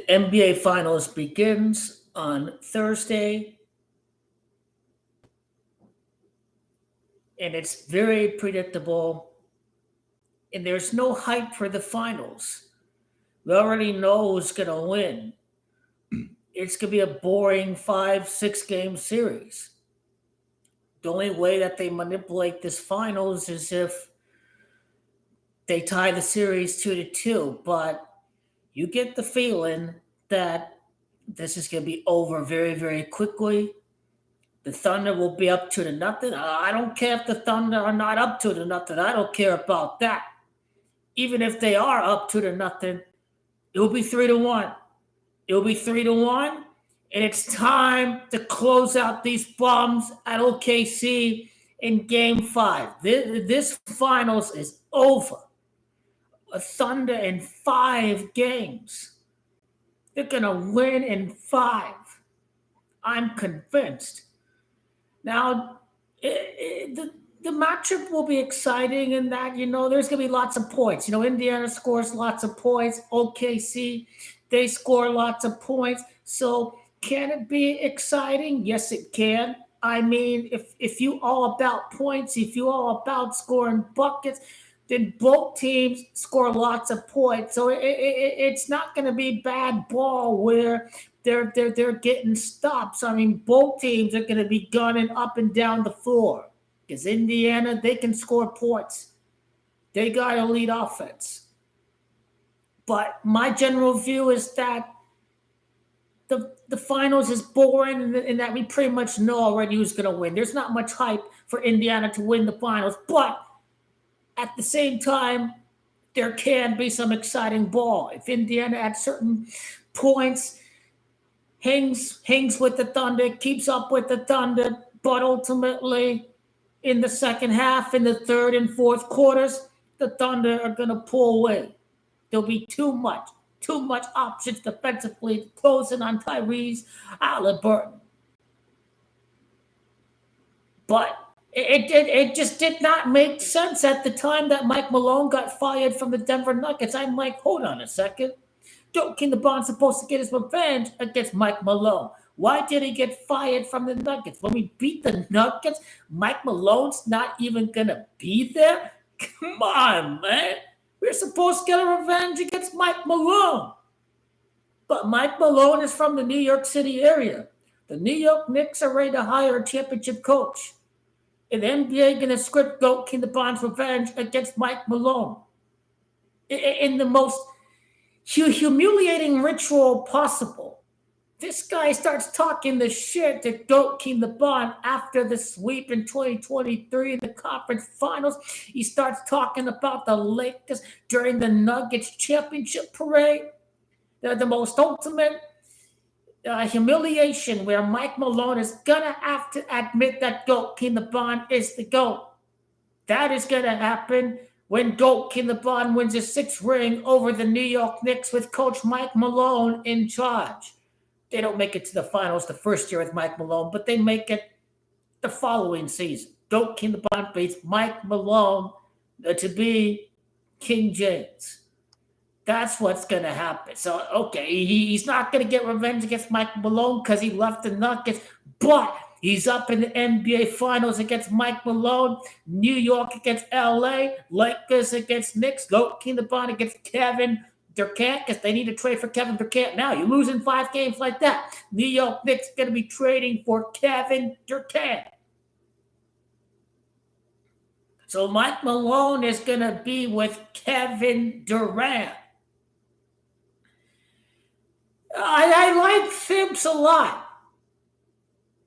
The NBA Finals begins on Thursday, and it's very predictable, and there's no hype for the finals. We already know who's going to win. It's going to be a boring 5, 6 game series. The only way that they manipulate this finals is if they tie the series 2-2. But you get the feeling that this is going to be over very, very quickly. The Thunder will be up 2-0. I don't care if the Thunder are not up 2-0. I don't care about that. Even if they are up 2-0, it will be 3-1. It will be 3-1, and it's time to close out these bums at OKC in Game 5. This finals is over. A Thunder in 5 games. They're going to win in 5. I'm convinced. Now, the matchup will be exciting in that, there's going to be lots of points. Indiana scores lots of points. OKC, they score lots of points. So can it be exciting? Yes, it can. I mean, if you all about points, if you all about scoring buckets, then both teams score lots of points. So it's not going to be bad ball where they're getting stops. I mean, both teams are going to be gunning up and down the floor because Indiana, they can score points. They got elite offense. But my general view is that the finals is boring in that we pretty much know already who's going to win. There's not much hype for Indiana to win the finals, but at the same time, there can be some exciting ball. If Indiana at certain points hangs with the Thunder, keeps up with the Thunder, but ultimately in the second half, in the third and fourth quarters, the Thunder are going to pull away. There'll be too much options defensively, closing on Tyrese LeBron. But it just did not make sense at the time that Mike Malone got fired from the Denver Nuggets. I'm like, hold on a second. King the Bond's supposed to get his revenge against Mike Malone. Why did he get fired from the Nuggets? When we beat the Nuggets, Mike Malone's not even going to be there? Come on, man. We're supposed to get a revenge against Mike Malone. But Mike Malone is from the New York City area. The New York Knicks are ready to hire a championship coach. And the NBA going to script King the Bond's revenge against Mike Malone. In the most humiliating ritual possible. This guy starts talking the shit to King the Bond after the sweep in 2023 in the conference finals. He starts talking about the Lakers during the Nuggets championship parade. They're the most ultimate humiliation where Mike Malone is going to have to admit that King the Bond is the GOAT. That is going to happen when King the Bond wins his 6th ring over the New York Knicks with Coach Mike Malone in charge. They don't make it to the finals the first year with Mike Malone, but they make it the following season. King the Bond beats Mike Malone to be King James. That's what's going to happen. So, okay, he's not going to get revenge against Mike Malone because he left the Nuggets, but he's up in the NBA Finals against Mike Malone, New York against LA, Lakers against Knicks, King the Bond against Kevin Durant, because they need to trade for Kevin Durant now. You're losing 5 games like that. New York Knicks going to be trading for Kevin Durant. So Mike Malone is going to be with Kevin Durant. I like Thibs a lot.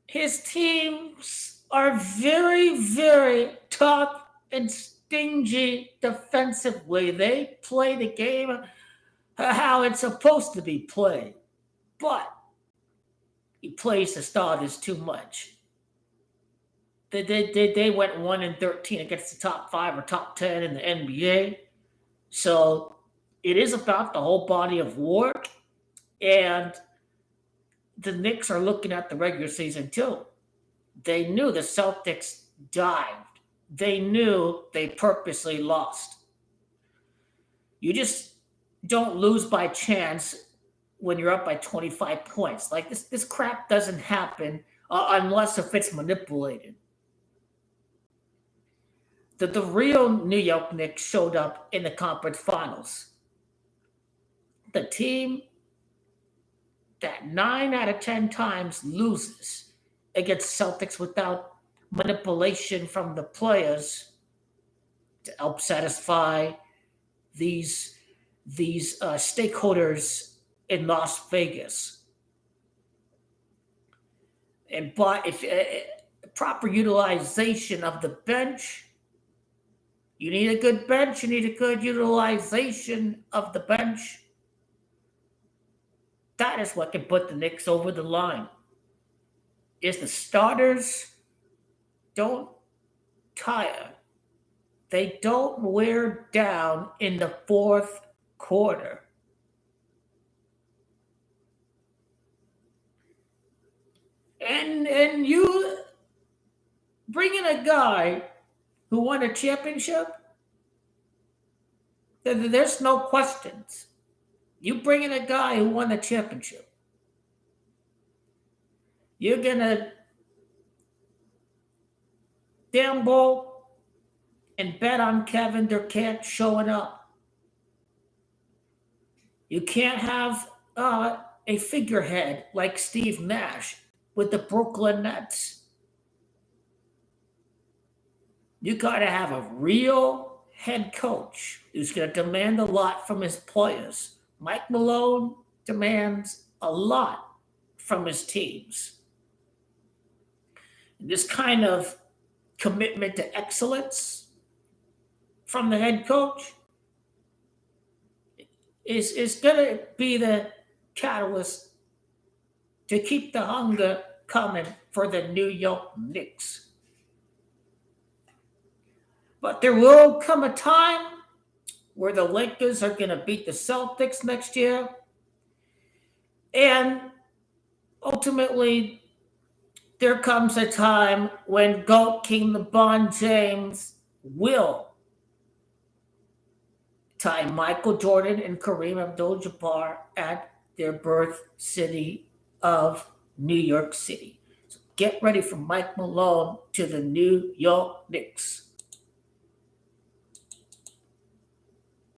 His teams are very, very tough and stingy defensively. They play the game how it's supposed to be played. But he plays the starters too much. They went 1-13 against the top 5 or top 10 in the NBA. So it is about the whole body of work. And the Knicks are looking at the regular season too. They knew the Celtics dived. They knew they purposely lost. You just don't lose by chance when you're up by 25 points. Like this crap doesn't happen unless if it's manipulated. The real New York Knicks showed up in the conference finals. The team that 9 out of 10 times loses against Celtics without manipulation from the players to help satisfy these stakeholders in Las Vegas. And but if proper utilization of the bench, you need a good bench. You need a good utilization of the bench. That is what can put the Knicks over the line. Is the starters don't tire. They don't wear down in the fourth quarter. And you bring in a guy who won a championship, there's no questions. You bring in a guy who won the championship. You're gonna gamble and bet on Kevin Durant showing up. You can't have a figurehead like Steve Nash with the Brooklyn Nets. You got to have a real head coach who's going to demand a lot from his players. Mike Malone demands a lot from his teams. And this kind of commitment to excellence from the head coach is going to be the catalyst to keep the hunger coming for the New York Knicks. But there will come a time where the Lakers are going to beat the Celtics next year. And ultimately, there comes a time when GOAT King LeBron James will tie Michael Jordan and Kareem Abdul-Jabbar at their birth city of New York City. So get ready for Mike Malone to the New York Knicks.